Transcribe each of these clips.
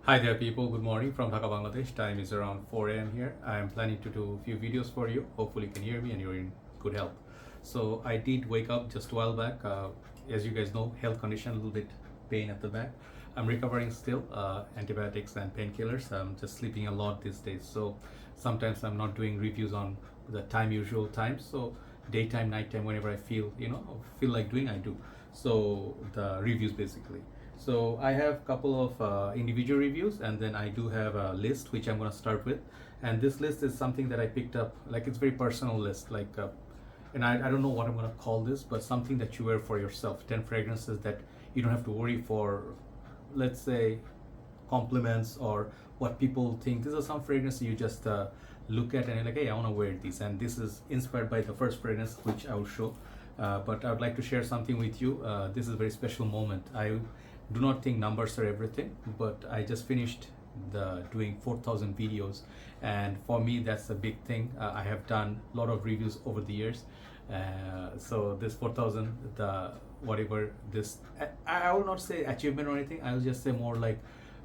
Hi there people, good morning from Dhaka, Bangladesh. Time is around 4 a.m. here. I am planning to do a few videos for you. Hopefully you can hear me and you're in good health. So I did wake up just a while back. As you guys know, health condition, a little bit pain at the back. I'm recovering still, antibiotics and painkillers. I'm just sleeping a lot these days. So sometimes I'm not doing reviews on the usual times. So daytime, nighttime, whenever I feel like doing, I do. So the reviews basically. So I have a couple of individual reviews, and then I do have a list which I'm going to start with. And this list is something that I picked up, like it's very personal list, and I don't know what I'm going to call this, but something that you wear for yourself. 10 fragrances that you don't have to worry for, let's say, compliments or what people think. These are some fragrances you just look at and you're like, hey, I want to wear these. And this is inspired by the first fragrance which I will show. But I would like to share something with you. This is a very special moment. I do not think numbers are everything, but I just finished doing 4,000 videos, and for me that's a big thing. I have done a lot of reviews over the years, so this 4,000, the whatever this, I will not say achievement or anything. I will just say more like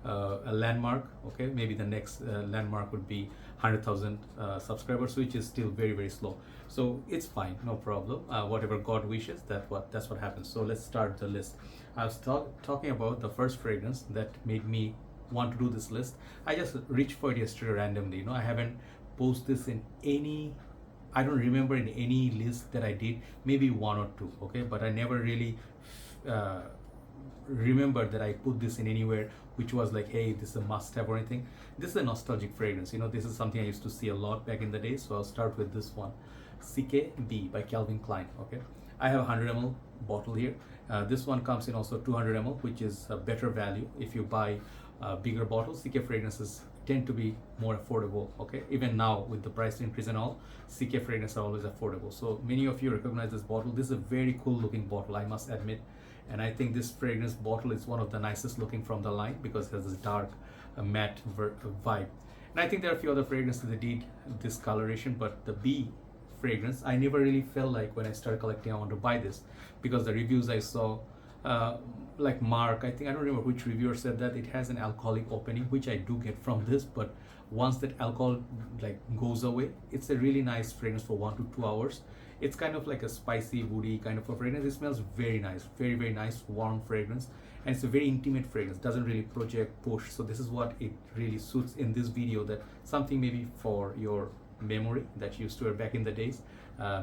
a landmark. Okay, maybe the next landmark would be 100,000 subscribers, which is still very very slow. So it's fine, no problem. Whatever God wishes, that's what happens. So let's start the list. I was talking about the first fragrance that made me want to do this list. I just reached for it yesterday randomly. I haven't posted this in any. I don't remember in any list that I did. Maybe one or two. Okay, but I never really uh, remember that I put this in anywhere which was like, hey, this is a must-have or anything. This is a nostalgic fragrance. This is something I used to see a lot back in the day. So I'll start with this one, Ckb by Calvin Klein. Okay, I have a 100 ml bottle here. This one comes in also 200 ml, which is a better value. If you buy bigger bottles, CK fragrances tend to be more affordable. Okay, even now with the price increase and all, CK fragrances are always affordable. So many of you recognize this bottle. This is a very cool looking bottle, I must admit. And I think this fragrance bottle is one of the nicest looking from the line because it has this dark matte vibe. And I think there are a few other fragrances that did this coloration, but the B fragrance, I never really felt like when I started collecting I want to buy this, because the reviews I saw, like Mark, I think, I don't remember which reviewer said that it has an alcoholic opening, which I do get from this, but once that alcohol like goes away, it's a really nice fragrance for 1 to 2 hours. It's kind of like a spicy woody kind of a fragrance. It smells very nice, very very nice warm fragrance, and it's a very intimate fragrance, doesn't really project push. So this is what it really suits in this video, that something maybe for your memory that you used to wear back in the days.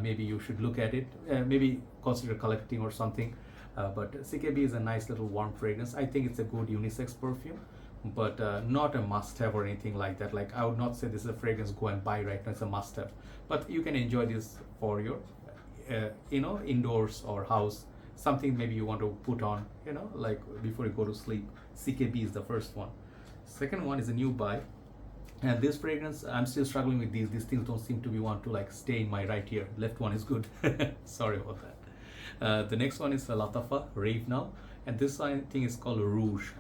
Maybe you should look at it, maybe consider collecting or something. But CKB is a nice little warm fragrance. I think it's a good unisex perfume, but not a must-have or anything like that. Like, I would not say this is a fragrance go and buy right now. It's a must-have, but you can enjoy this for your indoors or house, something maybe you want to put on, like before you go to sleep. CKB is the first one. Second one is a new buy, and this fragrance, I'm still struggling with these things don't seem to be want to like stay in my right ear. Left one is good. Sorry about that. The next one is Lattafa Rave now, and this I think is called Rouge.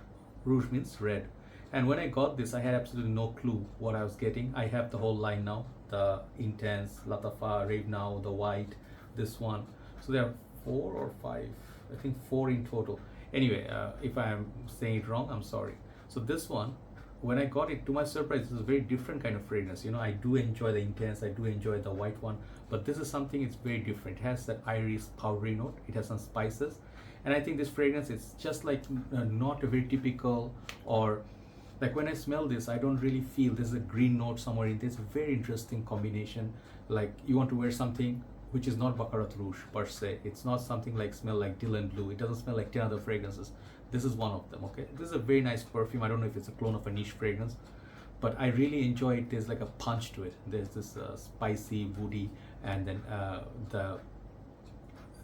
Rouge means red. And when I got this, I had absolutely no clue what I was getting. I have the whole line now: the Intense, Lattafa, Rave now, the white, this one. So there are 4 or 5, I think 4 in total. Anyway, if I am saying it wrong, I'm sorry. So this one, when I got it, to my surprise, this is a very different kind of fragrance. I do enjoy the Intense, I do enjoy the white one, but this is something, it's very different. It has that iris powdery note, it has some spices, and I think this fragrance is just like not a very typical, or like when I smell this, I don't really feel there's a green note somewhere in this. Very interesting combination. Like, you want to wear something which is not Baccarat Rouge per se. It's not something like smell like Dylan Blue. It doesn't smell like 10 other fragrances. This is one of them. Okay, this is a very nice perfume. I don't know if it's a clone of a niche fragrance, but I really enjoy it. There's like a punch to it. There's this spicy, woody, and then the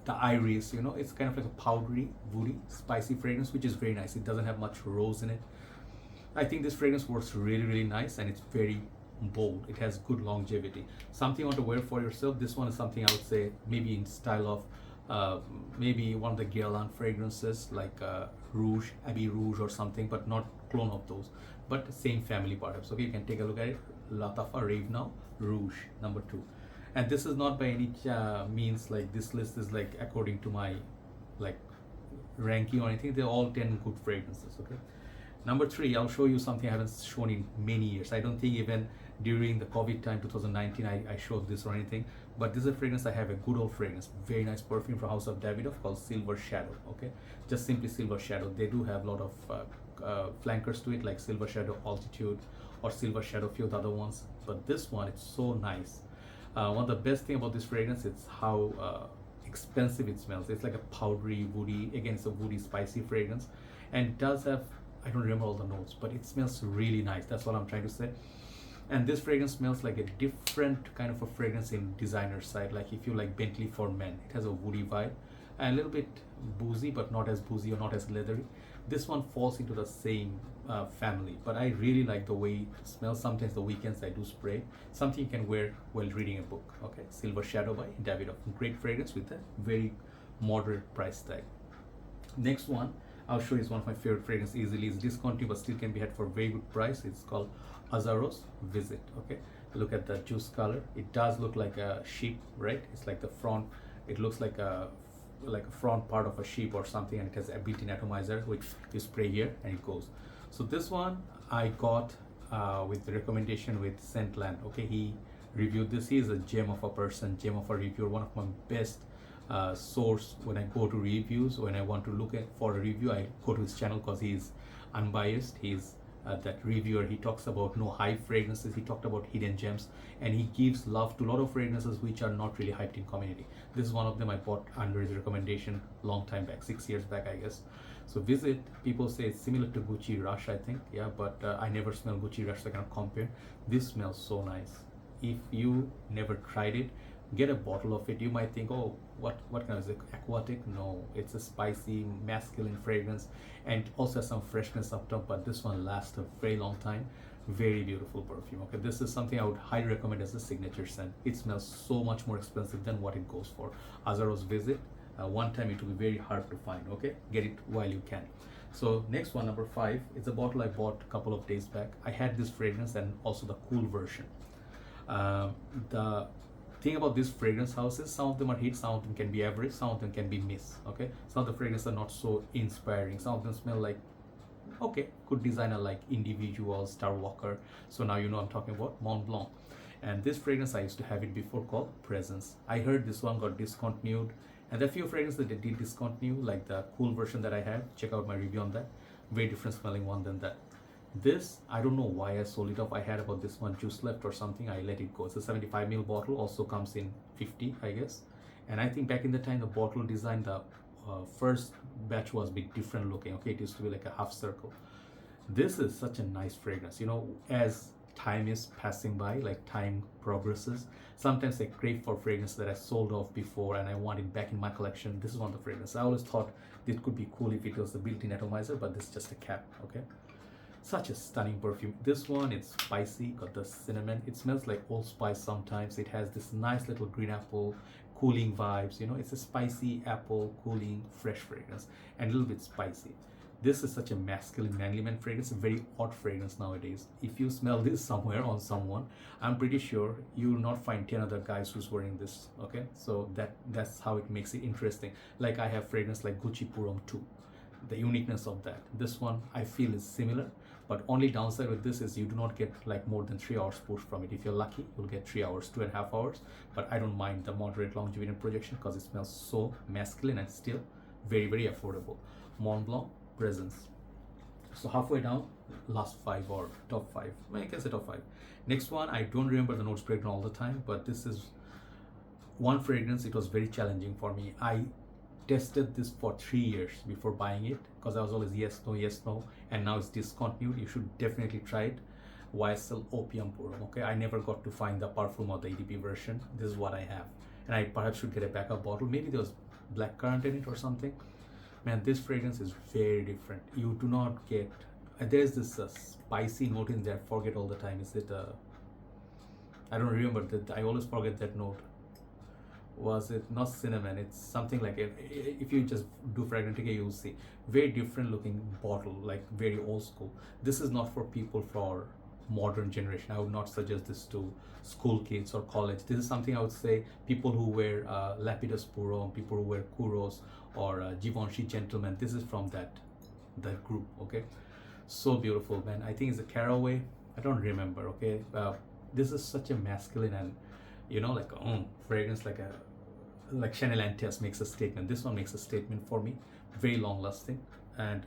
iris. It's kind of like a powdery, woody, spicy fragrance, which is very nice. It doesn't have much rose in it. I think this fragrance works really really nice, and it's very bold. It has good longevity. Something you want to wear for yourself. This one is something I would say maybe in style of maybe one of the Ghelon fragrances, like Rouge, Abbey Rouge or something, but not clone of those, but same family perhaps. Okay, you can take a look at it. Lattafa Rave now, Rouge number 2. And this is not by any means like this list is like according to my like ranking or anything. They're all 10 good fragrances. Okay, Number 3, I'll show you something I haven't shown in many years. I don't think even during the COVID time 2019 I showed this or anything, but this is a fragrance. I have a good old fragrance, very nice perfume from House of Davidoff called Silver Shadow. Okay, just simply Silver Shadow. They do have a lot of flankers to it, like Silver Shadow Altitude or Silver Shadow, few other ones, but this one, it's so nice. One of the best thing about this fragrance is how expensive it smells. It's like a powdery, woody, again it's a woody, spicy fragrance, and it does have, I don't remember all the notes, but it smells really nice. That's what I'm trying to say. And this fragrance smells like a different kind of a fragrance in designer side. Like if you like Bentley for men, it has a woody vibe and a little bit boozy, but not as boozy or not as leathery. This one falls into the same family, but I really like the way it smells. Sometimes the weekends I do spray, something you can wear while reading a book. Okay, Silver Shadow by Davidoff, great fragrance with a very moderate price tag. Next one I'll show you is one of my favorite fragrances. Easily is discontinued but still can be had for a very good price. It's called Azzaro's Visit. Okay, look at the juice color. It does look like a sheep, right? It's like the front, it looks like a front part of a sheep or something, and it has a built-in atomizer which you spray here and it goes. So this one I got with the recommendation with Scentland. Okay, he reviewed this. He is a gem of a person, gem of a reviewer, one of my best source when I go to reviews. When I want to look for a review, I go to his channel because he is unbiased. He's that reviewer. He talks about no hype fragrances. He talked about hidden gems, and he gives love to a lot of fragrances which are not really hyped in community. This is one of them I bought under his recommendation long time back, 6 years back I guess. So Visit, people say it's similar to Gucci Rush, I think, yeah, but I never smell Gucci Rush, so I cannot compare. This smells so nice. If you never tried it, get a bottle of it. You might think, oh, what kind of is it, aquatic? No, it's a spicy masculine fragrance, and also has some freshness up top, but this one lasts a very long time. Very beautiful perfume. Okay, this is something I would highly recommend as a signature scent. It smells so much more expensive than what it goes for. Azzaro's Visit, one time it will be very hard to find. Okay, get it while you can. So next one, number 5, it's a bottle I bought a couple of days back. I had this fragrance and also the cool version. The thing about these fragrance houses, some of them are hits, some of them can be average, some of them can be miss. Okay, some of the fragrances are not so inspiring. Some of them smell like, okay, good designer like Individual, Star Walker. So now you know I'm talking about Mont Blanc. And this fragrance I used to have it before called Presence. I heard this one got discontinued, and there are few fragrances that they did discontinue, like the cool version that I have. Check out my review on that. Very different smelling one than that. This, I don't know why I sold it off. I had about this one juice left or something. I let it go. It's a 75 ml bottle, also comes in 50 I guess. And I think back in the time the bottle design, the first batch was a bit different looking. Okay, it used to be like a half circle. This is such a nice fragrance. You know, as time is passing by, like time progresses, sometimes I crave for fragrance that I sold off before and I want it back in my collection. This is one of the fragrances. I always thought it could be cool if it was the built-in atomizer, but this is just a cap. Okay, such a stunning perfume. This one, it's spicy, got the cinnamon. It smells like Old Spice sometimes. It has this nice little green apple cooling vibes. You know, it's a spicy apple cooling fresh fragrance and a little bit spicy. This is such a masculine, manly man fragrance, a very odd fragrance nowadays. If you smell this somewhere on someone, I'm pretty sure you will not find 10 other guys who's wearing this. Okay, so that's how it makes it interesting. Like I have fragrance like Gucci Purom 2, the uniqueness of that. This one I feel is similar, but only downside with this is you do not get like more than 3 hours push from it. If you're lucky, you'll get 3 hours, 2.5 hours, but I don't mind the moderate longevity and projection because it smells so masculine and still very, very affordable. Mont Blanc Presence. So halfway down, last 5 or top 5. I can say top 5. Next one, I don't remember the notes breakdown all the time, but this is one fragrance. It was very challenging for me. I tested this for 3 years before buying it because I was always yes, no, and now it's discontinued. You should definitely try it. YSL Opium Purom. Okay, I never got to find the Perfume or the EDP version. This is what I have, and I perhaps should get a backup bottle. Maybe there was blackcurrant in it or something. Man, this fragrance is very different. You do not get, there's this spicy note in there. Forget all the time. Is it I don't remember that. I always forget that note. Was it not cinnamon? It's something like it. If you just do Fragrantica, you'll see very different looking bottle, like very old school. This is not for people for modern generation. I would not suggest this to school kids or college. This is something I would say people who wear Lapidus Purom, people who wear Kuros or Givenchy Gentleman. This is from that group. Okay, So beautiful, man. I think it's a caraway. I don't remember. Okay, this is such a masculine and like fragrance, like Chanel Antias makes a statement. This one makes a statement for me. Very long lasting and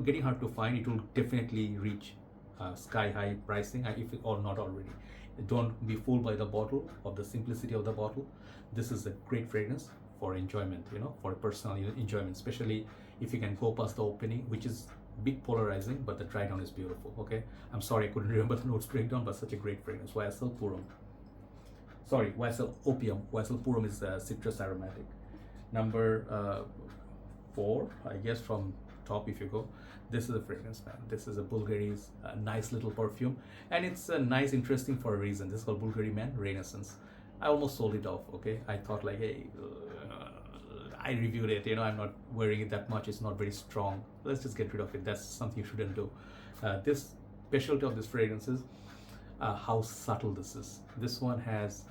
getting hard to find. It will definitely reach sky high pricing if it, or not already. Don't be fooled by the bottle or the simplicity of the bottle. This is a great fragrance for enjoyment, for personal enjoyment, especially if you can go past the opening, which is bit polarizing, but the dry down is beautiful. Okay, I'm sorry I couldn't remember the notes breakdown, but such a great fragrance. YSL Purum. Sorry, YSL Opium. YSL Purum is citrus aromatic. Number 4, I guess, from top if you go. This is a fragrance, man. This is a Bulgari's nice little perfume, and it's nice, interesting for a reason. This is called Bulgari Man Renaissance. I almost sold it off. Okay, I thought like, hey, I reviewed it. I'm not wearing it that much. It's not very strong. Let's just get rid of it. That's something you shouldn't do. This specialty of this fragrance is how subtle this is. This one has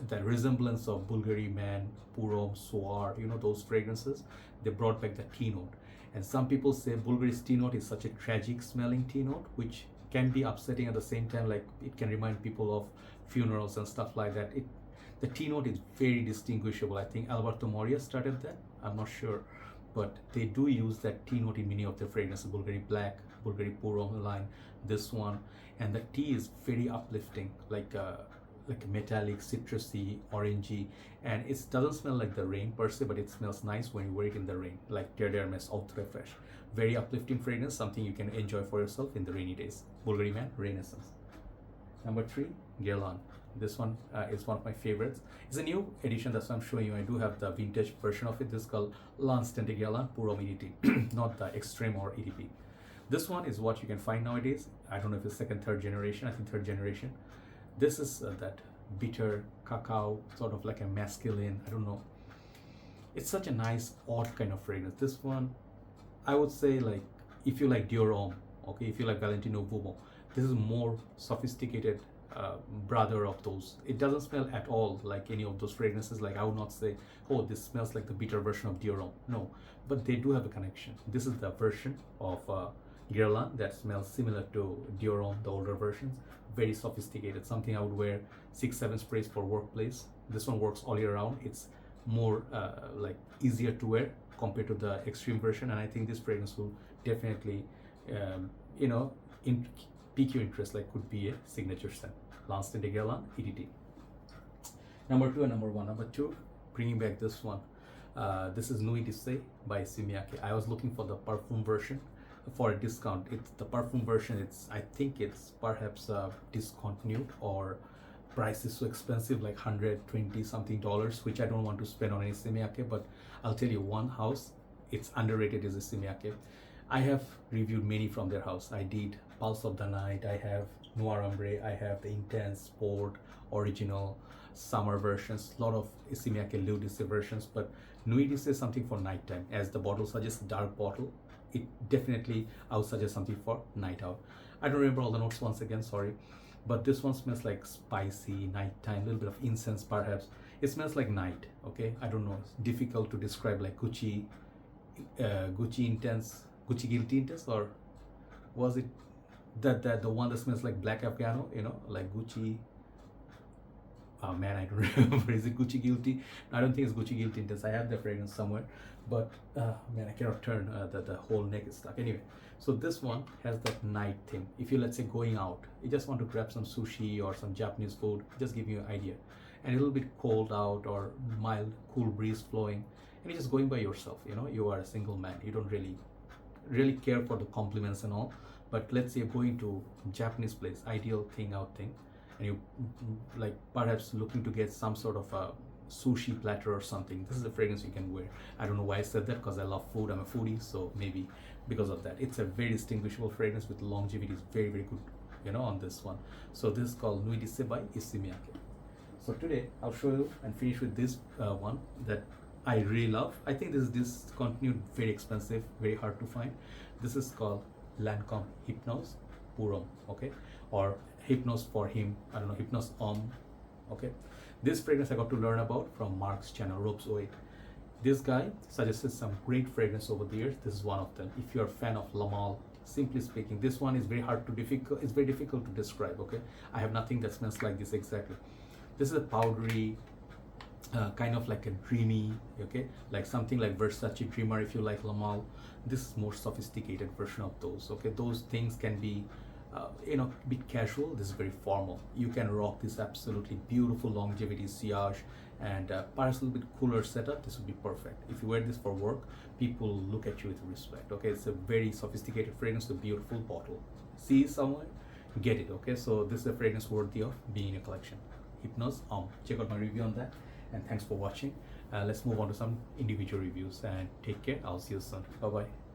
the resemblance of Bulgari Man, Purum, Soar, those fragrances. They brought back the tea note. And some people say Bulgari's tea note is such a tragic smelling tea note, which can be upsetting at the same time. Like it can remind people of funerals and stuff like that. The tea note is very distinguishable. I think Alberto Moria started that. I'm not sure, but they do use that tea note in many of their fragrances. Bulgari Black, Bulgari Purum line, this one, and the tea is very uplifting, like a metallic, citrusy, orangey, and it doesn't smell like the rain per se, but it smells nice when you wear it in the rain, like Terre d'Hermès Ultra Fresh. Very uplifting fragrance, something you can enjoy for yourself in the rainy days. Bulgari Man Renaissance. Number 3, Ghelon. This one is one of my favorites. It's a new edition, that's why I'm showing you. I do have the vintage version of it. This is called L'Instant Ghelon Purum EDT, not the Extreme or EDP. This one is what you can find nowadays. I don't know if it's second, third generation. I think third generation. This is that bitter cacao, sort of like a masculine, I don't know. It's such a nice, odd kind of fragrance. This one, I would say, like, if you like Dior Homme, okay, if you like Valentino Vumo, this is more sophisticated brother of those. It doesn't smell at all like any of those fragrances. Like I would not say, oh, this smells like the bitter version of Dior Homme. No, but they do have a connection. This is the version of Guerlain that smells similar to Dior Homme, the older versions. Very sophisticated, something I would wear 6-7 sprays for workplace. This one works all year round. It's more like easier to wear compared to the extreme version, and I think this fragrance will definitely pique your interest, like could be a signature scent. L'Instant Ghelon EDT. Number 2 and number 1. Number 2, bringing back this one. This is Nuit by Miyake. I was looking for the Perfume version for a discount. It's the Perfume version. I think it's perhaps discontinued, or price is so expensive, like $120 something, which I don't want to spend on any Miyake. But I'll tell you one house, it's underrated, is Miyake. I have reviewed many from their house. I did Pulse of the Night, I have Noir Ombre, I have the Intense, Sport, Original, Summer versions, a lot of Miyake Lieu versions, but Nuit is something for nighttime. As the bottle suggests, dark bottle, it definitely, I would suggest something for night out. I don't remember all the notes once again, sorry, but this one smells like spicy, nighttime, a little bit of incense perhaps. It smells like night, okay? I don't know, it's difficult to describe, like Gucci Intense, Gucci Guilty Intense, or was it the one that smells like Black Afghano, like Gucci, oh man, I don't remember. Is it Gucci Guilty? I don't think it's Gucci Guilty Intense. I have the fragrance somewhere, but man, I cannot turn, the whole neck is stuck. Anyway, so this one has that night thing. If you, let's say, going out, you just want to grab some sushi or some Japanese food, just give you an idea, and a little bit cold out or mild cool breeze flowing, and you're just going by yourself. You are a single man, you don't really care for the compliments and all, but let's say you're going to Japanese place, ideal thing out thing, and you like perhaps looking to get some sort of a sushi platter or something. This is a fragrance you can wear. I don't know why I said that, because I love food, I'm a foodie, so maybe because of that. It's a very distinguishable fragrance with longevity. Is very, very good, on this one. So this is called Nuit by Issey Miyake. So today I'll show you and finish with this one that I really love. I think this is discontinued, very expensive, very hard to find. This is called Lancome Hypnose Purum, okay, or Hypnose for him, I don't know, Hypnose Homme, okay. This fragrance I got to learn about from Mark's channel, Ropes 08. This guy suggested some great fragrance over the years. This is one of them. If you're a fan of Lamal, Simply speaking, this one is very difficult. It's very difficult to describe. Okay, I have nothing that smells like this exactly. This is a powdery, kind of like a dreamy, okay, like something like Versace Dreamer if you like Lamal. This is more sophisticated version of those. Okay, those things can be you know, a bit casual. This is very formal. You can rock this absolutely beautiful longevity sillage, and perhaps a little bit cooler setup. This would be perfect. If you wear this for work, people look at you with respect. Okay, it's a very sophisticated fragrance, a beautiful bottle. See it somewhere, get it. Okay, so this is a fragrance worthy of being in a collection. Hypnose, check out my review on that, and thanks for watching. Let's move on to some individual reviews, and take care. I'll see you soon. Bye bye.